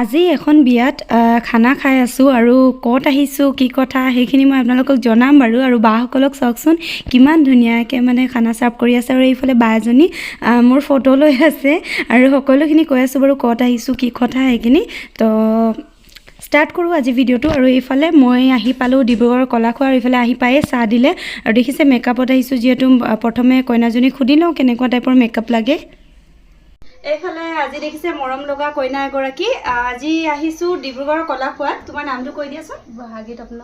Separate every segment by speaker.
Speaker 1: আজি এখন বিয়াত খানা খাই আছোঁ আৰু ক'ত আহিছোঁ কি কথা সেইখিনি মই আপোনালোকক জনাম বাৰু। আৰু বাসকলক চাওকচোন কিমান ধুনীয়াকৈ মানে খানা চাৰ্ভ কৰি আছে। আৰু এইফালে বা এজনী মোৰ ফটো লৈ আছে আৰু সকলোখিনি কৈ আছোঁ বাৰু ক'ত আহিছোঁ কি কথা সেইখিনি। তো ষ্টাৰ্ট কৰোঁ আজি ভিডিঅ'টো। আৰু এইফালে মই আহি পালোঁ ডিব্ৰুগড় কলাখোৱা, আৰু এইফালে আহি পায়ে চাহ দিলে। আৰু দেখিছে মেকআপত আহিছোঁ, যিহেতু প্ৰথমে কইনাজনীক সুধি লওঁ কেনেকুৱা টাইপৰ মেকআপ লাগে। এইফালে আজি দেখিছে মৰম লগা কইনা এগৰাকী। আজি আহিছোঁ ডিব্ৰুগড় কলাখোৱাত। তোমাৰ নামটো কৈ দিয়াচোন।
Speaker 2: বহাগী তপন।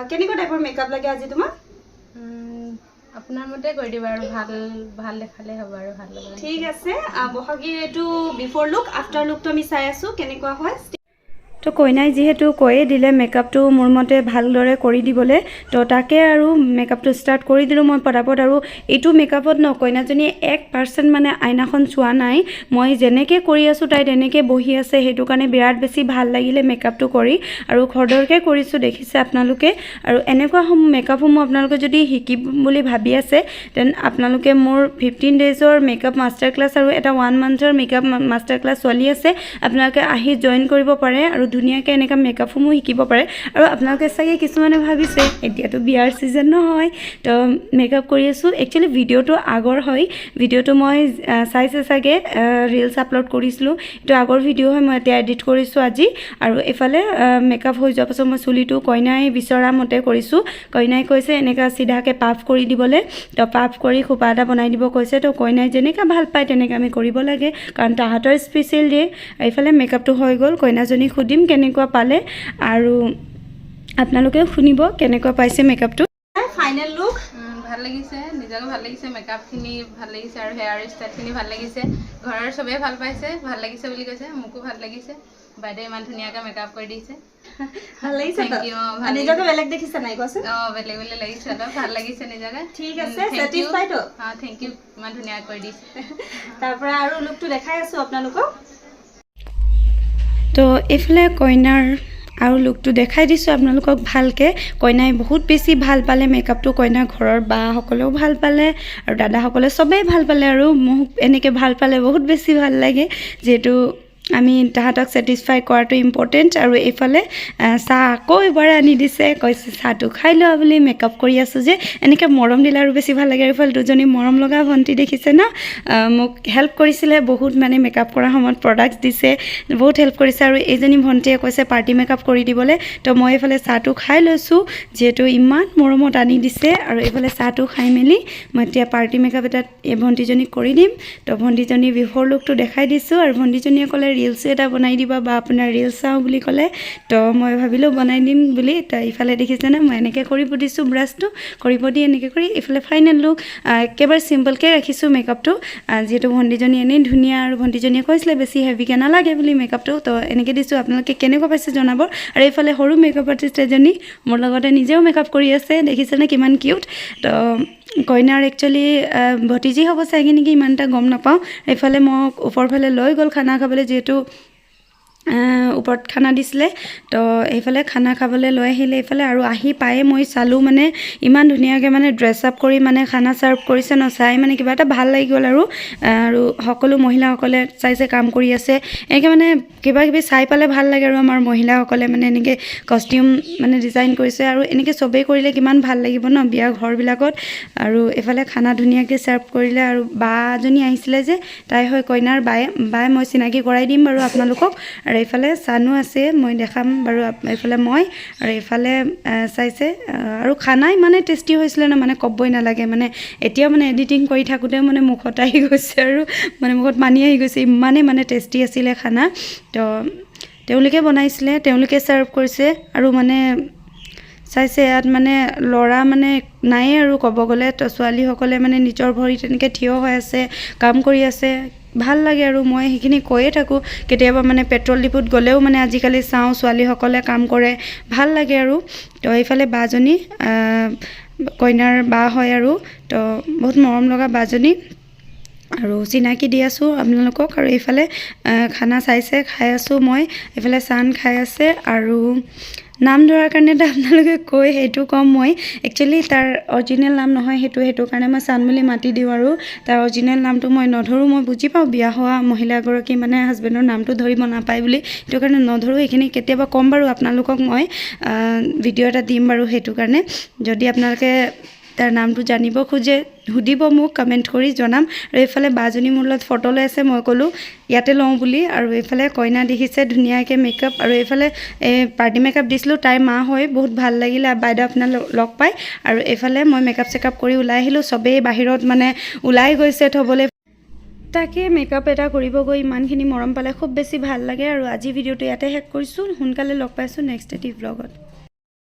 Speaker 1: কেনেকুৱা টাইপৰ মেকআপ লাগে আজি তোমাক?
Speaker 2: আপোনাৰ মতে কৰি দিবা আৰু ভাল দেখালে হ'ব আৰু ভাল লাগে।
Speaker 1: ঠিক আছে, বহাগীৰ এইটো বিফৰ লুক, আফটাৰ লুকটো আমি চাই আছোঁ কেনেকুৱা হয়। তো কইনাই যিহেতু কৈয়ে দিলে মেকআপটো মোৰ মতে ভালদৰে কৰি দিবলৈ, তো তাকে আৰু মেকআপটো ষ্টাৰ্ট কৰি দিলোঁ মই পটাপট। আৰু এইটো মেকআপত কইনাজনীয়ে 1% মানে আইনাখন চোৱা নাই। মই যেনেকৈ কৰি আছোঁ তাই তেনেকৈ বহি আছে, সেইটো কাৰণে বিৰাট বেছি ভাল লাগিলে মেকআপটো কৰি। আৰু খৰধৰকৈ কৰিছোঁ দেখিছে আপোনালোকে। আৰু এনেকুৱা মেকআপসমূহ আপোনালোকে যদি শিকিম বুলি ভাবি আছে দেন আপোনালোকে মোৰ 15 ডেইজৰ মেকআপ মাষ্টাৰ ক্লাছ আৰু এটা 1 মান্থৰ মেকআপ মাষ্টাৰ ক্লাছ চলি আছে, আপোনালোকে আহি জইন কৰিব পাৰে আৰু ধুনীয়াকৈ এনেকুৱা মেকআপসমূহ শিকিব পাৰে। আৰু আপোনালোকে চাগে কিছুমানে ভাবিছে এতিয়াতো বিয়াৰ ছিজন নহয়, তো মেকআপ কৰি আছোঁ। একচুৱেলি ভিডিঅ'টো আগৰ হয়, ভিডিঅ'টো মই চাইছে চাগে ৰিলছ আপলোড কৰিছিলোঁ, এইটো আগৰ ভিডিঅ' হয়, মই এতিয়া এডিট কৰিছোঁ আজি। আৰু এইফালে মেকআপ হৈ যোৱাৰ পাছত মই চুলিটো কইনাই বিচৰা মতে কৰিছোঁ। কইনাই কৈছে এনেকুৱা চিধাকৈ পাফ কৰি দিবলৈ, তো পাফ কৰি খোপা এটা বনাই দিব কৈছে। তো কইনাই যেনেকৈ ভাল পায় তেনেকৈ আমি কৰিব লাগে, কাৰণ তাহাঁতৰ স্পেচিয়েল ডে'। এইফালে মেকআপটো হৈ গ'ল, কইনাজনীক সুধিম কেনেকুৱা পালে আৰু আপোনালোকেও শুনিব কেনেকুৱা পাইছে মেকআপটো। ফাইনেল লুক
Speaker 2: ভাল লাগিছে, নিজকে ভাল লাগিছে, মেকআপখিনি ভাল লাগিছে আৰু হেয়াৰ ষ্টাইলখিনি ভাল লাগিছে। ঘৰৰ চবেই ভাল পাইছে, ভাল লাগিছে বুলি কৈছে, মোকো ভাল লাগিছে। বাইদেৱে ইমান ধুনীয়াকৈ মেকআপ কৰি দিছে,
Speaker 1: ভাল লাগিছে।
Speaker 2: Thank you.
Speaker 1: নিজকে বেলেগ দেখিছে নাই কোৱাচোন?
Speaker 2: বেলেগ বেলেগ লাগিছে, অলপ ভাল লাগিছে নিজকে।
Speaker 1: ঠিক আছে, ছেটিছফাইড?
Speaker 2: থেংক ইউ, ইমান ধুনীয়াকৈ কৰি দিছে।
Speaker 1: তাৰপৰা আৰু লুকটো দেখাই আছোঁ আপোনালোকক। তো এইফালে কইনাৰ আৰু লুকটো দেখাই দিছোঁ আপোনালোকক ভালকৈ। কইনাই বহুত বেছি ভাল পালে মেকআপটো, কইনাৰ ঘৰৰ বাসকলেও ভাল পালে আৰু দাদাসকলে চবেই ভাল পালে। আৰু মোক এনেকৈ ভাল পালে বহুত বেছি ভাল লাগে, যিহেতু আমি তাহাঁতক ছেটিছফাই কৰাটো ইম্পৰ্টেণ্ট। আৰু এইফালে চাহ আকৌ এবাৰ আনি দিছে, কৈছে চাহটো খাই লোৱা বুলি, মেকআপ কৰি আছোঁ যে এনেকৈ মৰম দিলে আৰু বেছি ভাল লাগে। আৰু এইফালে দুজনী মৰম লগা ভণ্টি দেখিছে ন, মোক হেল্প কৰিছিলে বহুত, মানে মেকআপ কৰাৰ সময়ত প্ৰডাক্টছ দিছে, বহুত হেল্প কৰিছে। আৰু এইজনী ভণ্টিয়ে কৈছে পাৰ্টি মেকআপ কৰি দিবলৈ, তো মই এইফালে চাহটো খাই লৈছোঁ, যিহেতু ইমান মৰমত আনি দিছে। আৰু এইফালে চাহটো খাই মেলি মই এতিয়া পাৰ্টি মেকআপ এটাত এই ভণ্টিজনীক কৰি দিম। তো ভণ্টিজনী বিফৰ লুকটো দেখাই দিছোঁ, আৰু ভণ্টিজনীয়ে ক'লে ৰিলছ এটা বনাই দিবা বা আপোনাৰ ৰিলছ চাওঁ বুলি ক'লে, তো মই ভাবিলোঁ বনাই দিম বুলি। তো ইফালে দেখিছেনে মই এনেকৈ কৰিব দিছোঁ, ব্ৰাছটো কৰিব দি এনেকৈ কৰি। এইফালে ফাইনেল লুক একেবাৰে চিম্পলকৈ ৰাখিছোঁ মেকআপটো, যিহেতু ভণ্টিজনী এনেই ধুনীয়া আৰু ভণ্টিজনীয়ে কৈছিলে বেছি হেভিকৈ নালাগে বুলি মেকআপটো, তো এনেকৈ দিছোঁ। আপোনালোকে কেনেকুৱা পাইছে জনাব। আৰু এইফালে সৰু মেকআপ আৰ্টিষ্ট এজনী মোৰ লগতে নিজেও মেকআপ কৰি আছে, দেখিছেনে কিমান কিউট। তো কইনাৰ একচুৱেলি ভতিজী হ'ব চাগে নেকি, ইমান এটা গম নাপাওঁ। এইফালে মোক ওপৰফালে লৈ গ'ল খানা খাবলৈ, যিহেতু ওপৰত খানা দিছিলে, তো এইফালে খানা খাবলৈ লৈ আহিলে এইফালে। আৰু আহি পায়ে মই চালোঁ, মানে ইমান ধুনীয়াকৈ মানে ড্ৰেছ আপ কৰি মানে খানা চাৰ্ভ কৰিছে ন, চাই মানে কিবা এটা ভাল লাগি গ'ল। আৰু সকলো মহিলাসকলে চাইছে কাম কৰি আছে, এনেকৈ মানে কিবা কিবি চাই পালে ভাল লাগে। আৰু আমাৰ মহিলাসকলে মানে এনেকৈ কষ্টিউম মানে ডিজাইন কৰিছে, আৰু এনেকৈ চবেই কৰিলে কিমান ভাল লাগিব ন বিয়া ঘৰবিলাকত। আৰু এইফালে খানা ধুনীয়াকৈ চাৰ্ভ কৰিলে। আৰু বা এজনী আহিছিলে যে, তাই হয় কইনাৰ বায়ে মই চিনাকি কৰাই দিম বাৰু আপোনালোকক। আৰু এইফালে চানো আছে, মই দেখাম বাৰু। এইফালে মই, আৰু এইফালে চাইছে। আৰু খানা ইমানেই টেষ্টি হৈছিলে ন, মানে ক'বই নালাগে। মানে এতিয়াও মানে এডিটিং কৰি থাকোঁতে মানে মুখত আহি গৈছে, আৰু মানে মুখত পানী আহি গৈছে, ইমানেই মানে টেষ্টি আছিলে খানা। তো তেওঁলোকে বনাইছিলে, তেওঁলোকে চাৰ্ভ কৰিছে। আৰু মানে চাইছে ইয়াত মানে ল'ৰা মানে নায়েই আৰু ক'ব গ'লে, তো ছোৱালীসকলে মানে নিজৰ ভৰিত তেনেকৈ থিয় হৈ আছে, কাম কৰি আছে, ভাল লাগে। আৰু মই সেইখিনি কৈয়ে থাকোঁ, কেতিয়াবা মানে পেট্ৰল ডিপুত গ'লেও মানে আজিকালি চাওঁ ছোৱালীসকলে কাম কৰে, ভাল লাগে। আৰু তো এইফালে বাজনী কইনাৰ বা হয়, আৰু তো বহুত মৰম লগা বাজনী, আৰু চিনাকি দি আছোঁ আপোনালোকক। আৰু এইফালে খানা চাইছে, খাই আছোঁ মই। এইফালে চান খাই আছে, আৰু নাম ধৰাৰ কাৰণেতো আপোনালোকে কৈ সেইটো ক'ম মই একচুৱেলি তাৰ অৰিজিনেল নাম নহয় সেইটো কাৰণে মই চান বুলি মাতি দিওঁ আৰু তাৰ অৰিজিনেল নামটো মই নধৰোঁ মই বুজি পাওঁ বিয়া হোৱা মহিলাগৰাকী মানে হাজবেণ্ডৰ নামটো ধৰিব নাপায় বুলি সেইটো কাৰণে নধৰোঁ এইখিনি কেতিয়াবা ক'ম বাৰু আপোনালোকক মই ভিডিঅ' এটা দিম বাৰু সেইটো কাৰণে যদি আপোনালোকে তাৰ নামটো জানিব খোজে সুধিব মোক কমেণ্ট কৰি জনাম আৰু এইফালে বাজনী মোৰ লগত ফটো লৈ আছে মই ক'লোঁ ইয়াতে লওঁ বুলি আৰু এইফালে কইনা দেখিছে ধুনীয়াকৈ মেকআপ আৰু এইফালে পাৰ্টি মেকআপ দিছিলোঁ তাইৰ মা হয় বহুত ভাল লাগিলে বাইদেউ আপোনাক লগ পাই আৰু এইফালে মই মেকআপ চেকআপ কৰি ওলাই আহিলোঁ চবেই বাহিৰত মানে ওলাই গৈছে থ'বলৈ তাকে মেকআপ এটা কৰিব গৈ ইমানখিনি মৰম পালে খুব বেছি ভাল লাগে আৰু আজি ভিডিঅ'টো ইয়াতে শেষ কৰিছোঁ সোনকালে লগ পাইছোঁ নেক্সট এটি ভ্লগত